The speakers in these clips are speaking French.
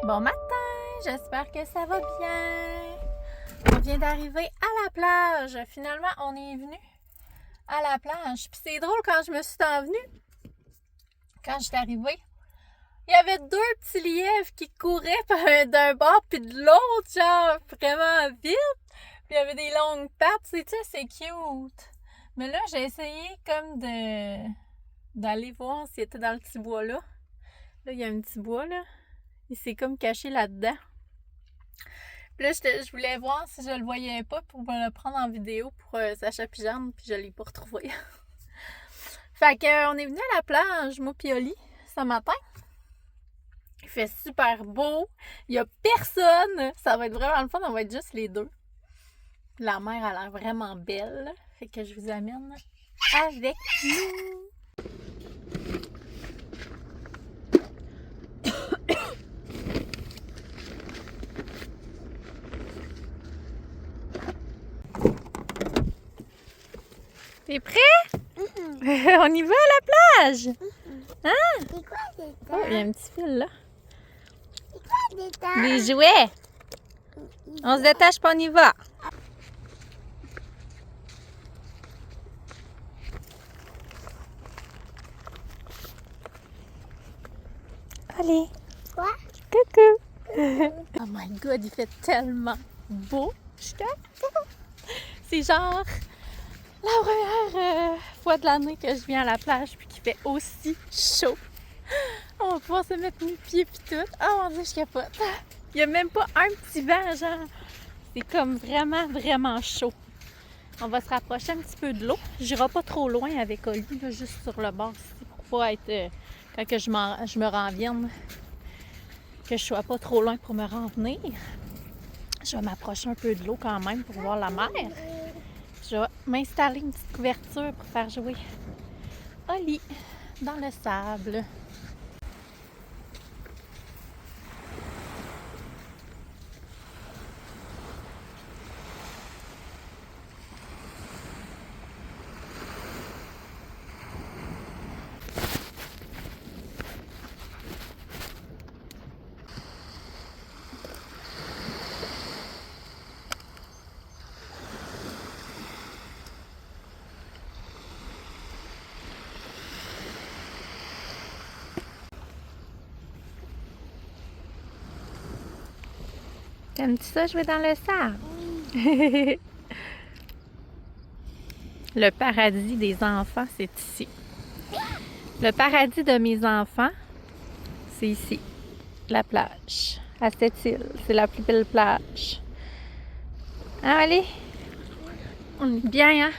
Bon matin, j'espère que ça va bien. On vient d'arriver à la plage. Finalement, on est venu à la plage. Puis c'est drôle, quand je me suis envenue, quand je suis arrivée, il y avait deux petits lièvres qui couraient d'un bord puis de l'autre, genre vraiment vite. Puis il y avait des longues pattes, c'est cute. Mais là, j'ai essayé comme d'aller voir s'il était dans le petit bois là. Là, il y a un petit bois là. Il s'est comme caché là-dedans. Puis là, je voulais voir si je le voyais pas pour me le prendre en vidéo pour Sacha Pigeonne, puis je l'ai pas retrouvé. Fait que on est venu à la plage, moi pis Oli, ce matin. Il fait super beau. Il y a personne. Ça va être vraiment le fun, on va être juste les deux. La mer a l'air vraiment belle. Fait que je vous amène avec nous. T'es prêt? On y va à la plage! Hein? C'est quoi des Oh, il y a un petit fil là. C'est quoi des temps? Des jouets! On se détache pas, on y va! Allez! Quoi? Coucou! Oh my god, il fait tellement beau! Je t'attends! C'est genre la première fois de l'année que je viens à la plage puis qu'il fait aussi chaud. On va pouvoir se mettre nu-pieds puis tout. Oh mon dieu, je capote! Il n'y a même pas un petit vent, genre. C'est comme vraiment, vraiment chaud. On va se rapprocher un petit peu de l'eau. J'irai pas trop loin avec Oli, là, juste sur le bord ici, pour pas être, quand que je me renvienne, que je sois pas trop loin pour me renvenir. Je vais m'approcher un peu de l'eau quand même pour voir la mer. Je vais m'installer une petite couverture pour faire jouer Oli dans le sable. T'aimes-tu ça jouer dans le sable? Le paradis des enfants, c'est ici. Le paradis de mes enfants, c'est ici. La plage. À cette île. C'est la plus belle plage. Ah, allez! On est bien, hein?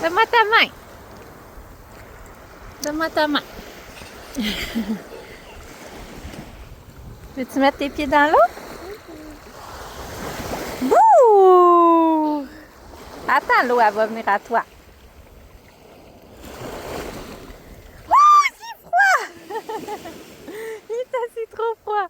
Donne-moi ta main. Donne-moi ta main. Veux-tu mettre tes pieds dans l'eau? Bouh! Attends, l'eau, elle va venir à toi. Oh, c'est froid! Il est assez trop froid.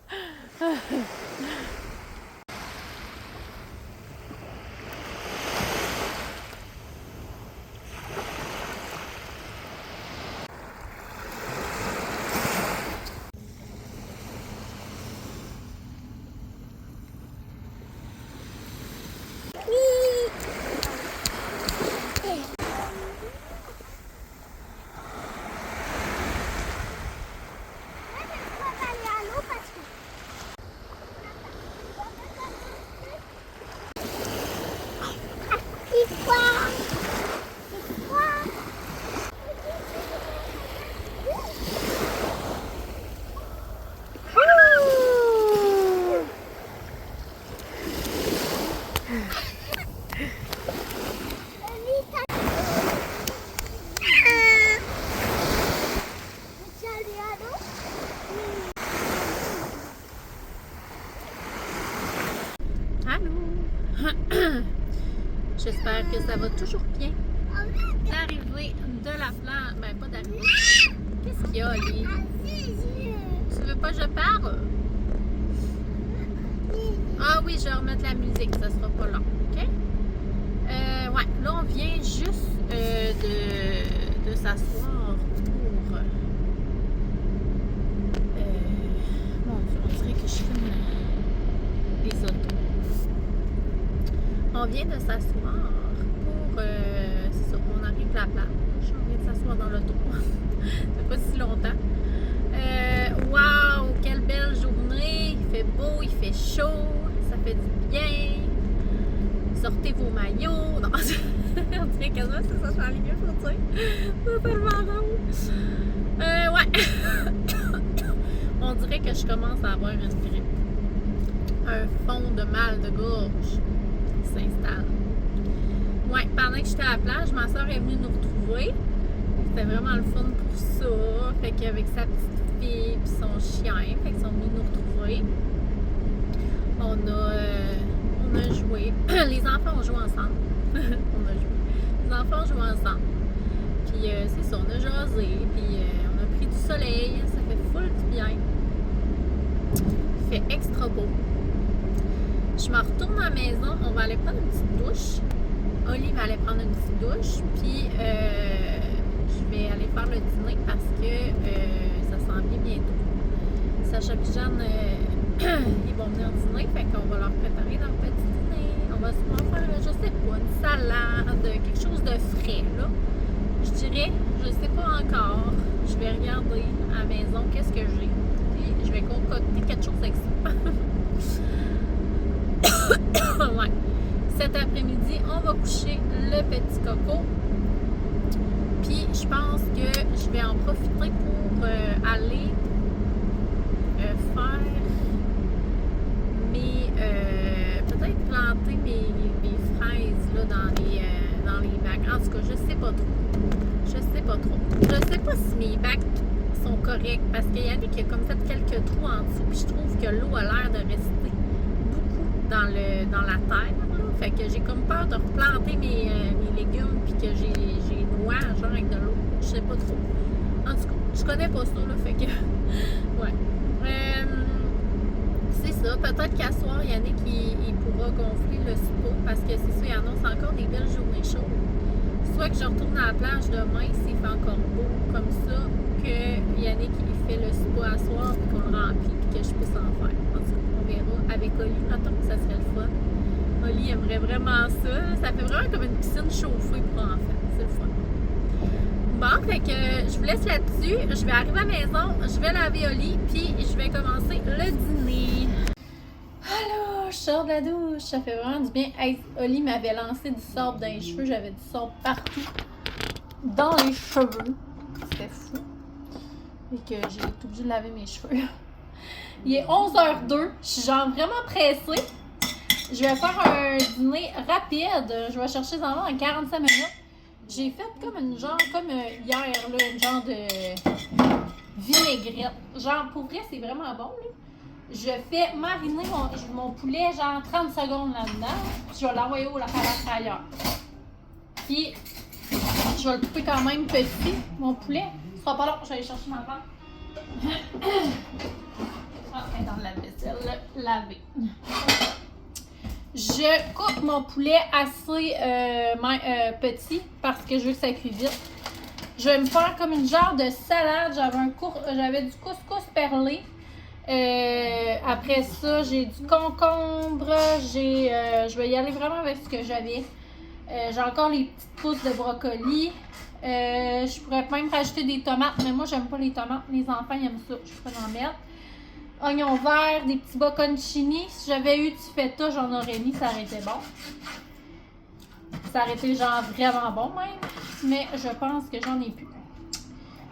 C'est quoi? C'est quoi? Allô? allô. J'espère que ça va toujours bien. L'arrivée de la plage. Ben, pas d'arrivée. Qu'est-ce qu'il y a, Ali? Tu veux pas que je parle? Ah oui, je vais remettre la musique, ça sera pas long. OK? Ouais, là, on vient juste de s'asseoir pour. Mon Dieu, on dirait que je filme les autos. On vient de s'asseoir pour. C'est ça, on arrive à la plage. On vient de s'asseoir dans l'auto. Ça fait pas si longtemps. Waouh, quelle belle journée! Il fait beau, il fait chaud, ça fait du bien. Sortez vos maillots. Non, on dirait quasiment c'est ça, je suis en ligne pour dire. C'est tellement drôle. Ouais. On dirait que je commence à avoir une grippe. Un fond de mal de gorge qui s'installe. Ouais, pendant que j'étais à la plage, ma soeur est venue nous retrouver. C'était vraiment le fun pour ça. Fait qu'avec sa petite fille et son chien, fait qu'ils sont venus nous retrouver. On a joué. Les enfants ont joué ensemble. On a joué. Les enfants ont joué ensemble. Puis c'est ça, on a jasé. Puis on a pris du soleil. Ça fait full du bien. Il fait extra beau. Je me retourne à la maison. On va aller prendre une petite douche. Oli va aller prendre une petite douche. Puis je vais aller faire le dîner parce que ça s'en vient bientôt. Sacha et Jeanne, ils vont venir dîner, fait qu'on va leur préparer leur petit dîner. On va souvent faire, je sais pas, une salade, quelque chose de frais, là. Je dirais, je sais pas encore. Je vais regarder à la maison qu'est-ce que j'ai. Puis je vais concocter quelque chose avec ça. Ouais. Cet après-midi, on va coucher le petit coco. Puis je pense que je vais en profiter pour aller faire peut-être planter mes fraises là, dans les bacs. En tout cas, je sais pas trop. Je sais pas trop. Je sais pas si mes bacs sont corrects parce qu'il y en a qui a comme fait quelques trous en dessous. Puis je trouve que l'eau a l'air de rester beaucoup dans la terre. Là. Fait que j'ai comme peur de replanter mes légumes puis que j'ai noie genre avec de l'eau. Je sais pas trop. En tout cas, je connais pas ça là. Fait que ouais. C'est ça. Peut-être qu'à soir, il y en a qui pourra gonfler le spa parce que c'est ça, il annonce encore des belles journées chaudes. Soit que je retourne à la plage demain s'il fait encore beau comme ça, ou qu'il y en a qui fait le spa à soir et qu'on le remplit et que je puisse en faire. En tout cas, on verra avec Oli. Attends que ça serait le fun. Oli aimerait vraiment ça. Ça fait vraiment comme une piscine chauffée pour enfants. C'est le fun. Bon, fait que je vous laisse là-dessus. Je vais arriver à la maison, je vais laver Oli, puis je vais commencer le dîner. Alors, je sors de la douche, ça fait vraiment du bien. Hey, Oli m'avait lancé du sable dans les cheveux, j'avais du sable partout dans les cheveux. C'était fou. Et que j'ai été obligée de laver mes cheveux. Il est 11h02, je suis genre vraiment pressée. Je vais faire un dîner rapide. Je vais chercher les enfants en 45 minutes. J'ai fait comme une genre, comme hier, là, une genre de vinaigrette. Genre, pour vrai, c'est vraiment bon, là. Je fais mariner mon poulet, genre 30 secondes là-dedans. Puis je vais l'envoyer à la frayeur. Puis, je vais le couper quand même petit, mon poulet. Ce sera pas long, je vais aller chercher ma femme. Ah, elle est dans la vaisselle lavée. Je coupe mon poulet assez petit parce que je veux que ça cuise vite. Je vais me faire comme une genre de salade. J'avais du couscous perlé. Après ça, j'ai du concombre. Je vais y aller vraiment avec ce que j'avais. J'ai encore les petites pousses de brocoli. Je pourrais même rajouter des tomates, mais moi, j'aime pas les tomates. Les enfants, ils aiment ça. Je pourrais en mettre. Oignons verts, des petits bocconcini. Si j'avais eu du feta, j'en aurais mis, ça aurait été bon. Ça aurait été genre vraiment bon même. Mais je pense que j'en ai plus.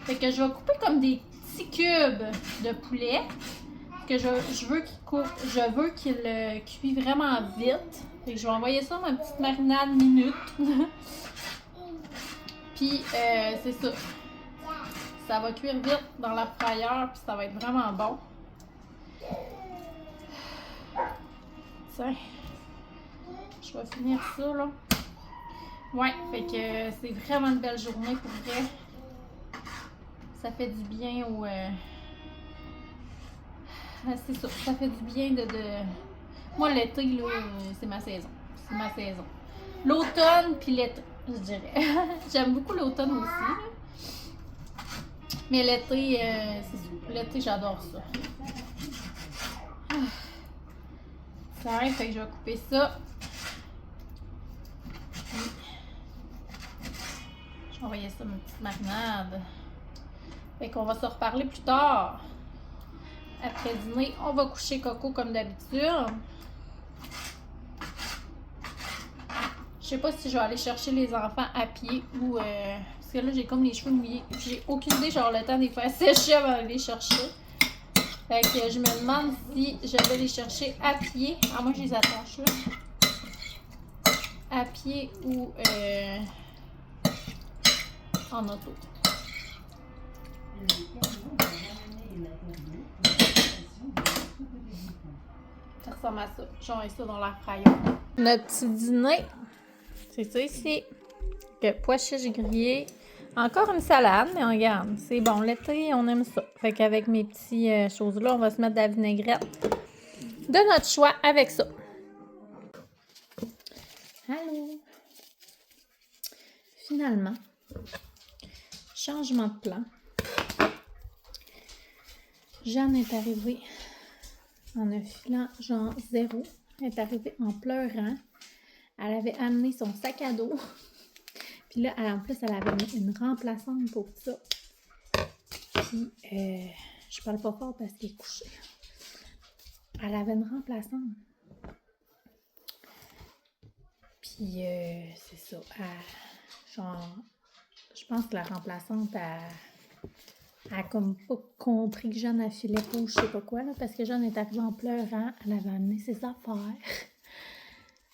Fait que je vais couper comme des petits cubes de poulet. Que je veux qu'il cuise vraiment vite. Fait que je vais envoyer ça dans ma petite marinade minute. Puis c'est ça. Ça va cuire vite dans la frayeur, puis ça va être vraiment bon. Tiens. Je vais finir ça, là. Ouais, fait que c'est vraiment une belle journée pour vrai. Ça fait du bien au... c'est ça fait du bien de... Moi, l'été, là, c'est ma saison. C'est ma saison. L'automne puis l'été, je dirais. J'aime beaucoup l'automne aussi, là. Mais l'été, c'est sûr. L'été, j'adore ça. Ça arrive, fait que je vais couper ça. Je vais envoyer ça une petite marinade. Fait qu'on va se reparler plus tard. Après dîner, on va coucher Coco comme d'habitude. Je sais pas si je vais aller chercher les enfants à pied ou... parce que là, j'ai comme les cheveux mouillés. J'ai aucune idée, genre le temps des faire sécher avant d'aller les chercher. Fait que je me demande si je vais les chercher à pied. Ah, moi, je les attache là. À pied ou en auto. Ça ressemble à ça. J'en ça dans l'air fryer. Notre petit dîner, c'est ça ici. Pois chiches grillés. Encore une salade, mais regarde, c'est bon. L'été, on aime ça. Fait qu'avec mes petites choses-là, on va se mettre de la vinaigrette de notre choix avec ça. Allô? Finalement, changement de plan. Jeanne est arrivée en ne filant genre zéro. Elle est arrivée en pleurant. Elle avait amené son sac à dos. Puis là, en plus, elle avait mis une remplaçante pour ça. Puis, je parle pas fort parce qu'elle est couchée. Elle avait une remplaçante. Puis, c'est ça. Genre, je pense que la remplaçante a comme pas compris que Jeanne a filé pas ou je sais pas quoi, là, parce que Jeanne est arrivée en pleurant. Elle avait amené ses affaires.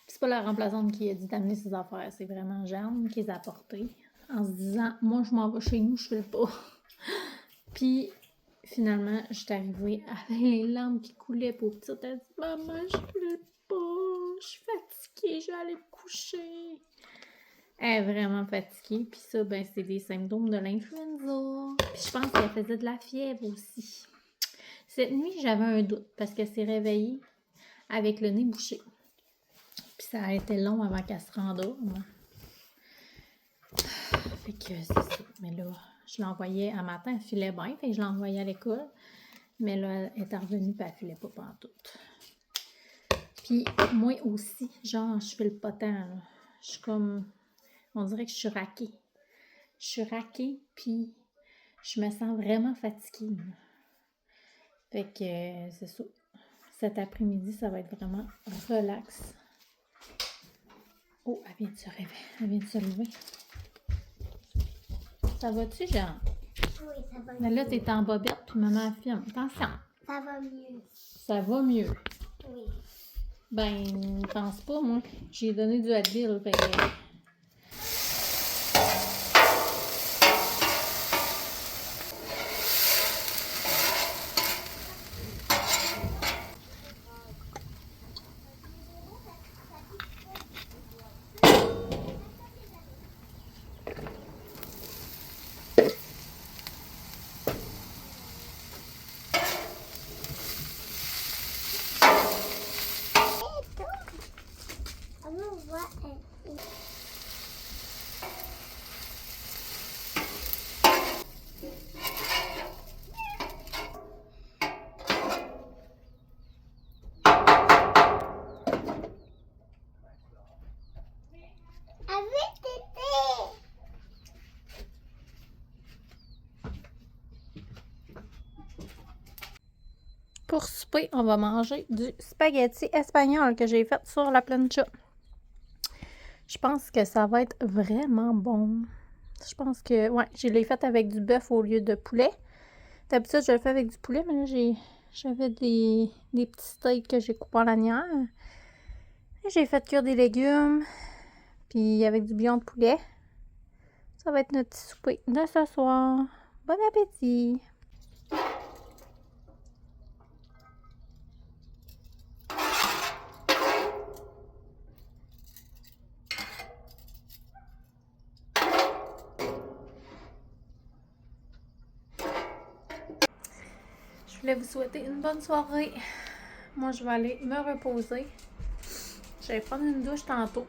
C'est pas la remplaçante qui a dit d'amener ses affaires, c'est vraiment Jeanne qui les a apportées en se disant « Moi, je m'en vais chez nous, je file pas. » Puis, finalement, je suis arrivée avec les larmes qui coulaient pour petite. Elle dit « Maman, je file pas, je suis fatiguée, je vais aller me coucher. » Elle est vraiment fatiguée, puis ça, ben, c'est des symptômes de l'influenza. Puis je pense qu'elle faisait de la fièvre aussi. Cette nuit, j'avais un doute parce qu'elle s'est réveillée avec le nez bouché. Puis ça a été long avant qu'elle se rendorme. Fait que c'est ça. Mais là, je l'envoyais un matin, elle filait bien. Fait que je l'envoyais à l'école. Mais là, elle est revenue et elle filait pas pantoute. Puis moi aussi, genre, je file pas tant. Là. Je suis comme... On dirait que je suis raquée. Je suis raquée, puis je me sens vraiment fatiguée. Là. Fait que c'est ça. Cet après-midi, ça va être vraiment relax. Oh, elle vient de se réveiller. Elle vient de se lever. Ça va-tu, genre? Oui, ça va mieux. Mais là, t'es en bobette, puis maman filme. Attention. Ça va mieux. Ça va mieux. Oui. Ben, je pense pas, moi. J'ai donné du Advil, fait que... On voit avec tété. Pour souper, on va manger du spaghetti espagnol que j'ai fait sur la plancha. Je pense que ça va être vraiment bon. Je pense que, ouais, je l'ai fait avec du bœuf au lieu de poulet. D'habitude, je le fais avec du poulet, mais là, j'avais des petits steaks que j'ai coupés en lanière. J'ai fait cuire des légumes, puis avec du bouillon de poulet. Ça va être notre petit souper de ce soir. Bon appétit! voulais vous souhaiter une bonne soirée. Moi, je vais aller me reposer. Je vais prendre une douche tantôt.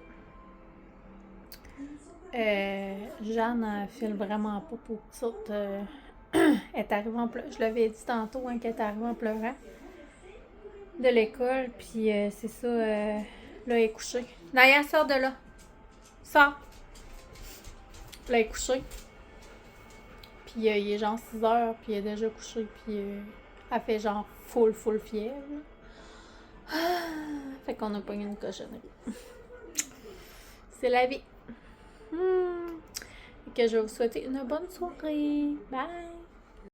Jeanne, elle file vraiment pas pour ça. Elle est arrivée en pleurant. Je l'avais dit tantôt hein, qu'elle est arrivée en pleurant de l'école. Puis c'est ça, là, elle est couchée. Naya, sors de là. Sors. Là, elle est couchée. Puis il est genre 6 heures, puis elle est déjà couchée. Puis elle fait genre full fièvre. Fait qu'on a pas eu une cochonnerie. C'est la vie. Et que je vais vous souhaiter une bonne soirée. Bye!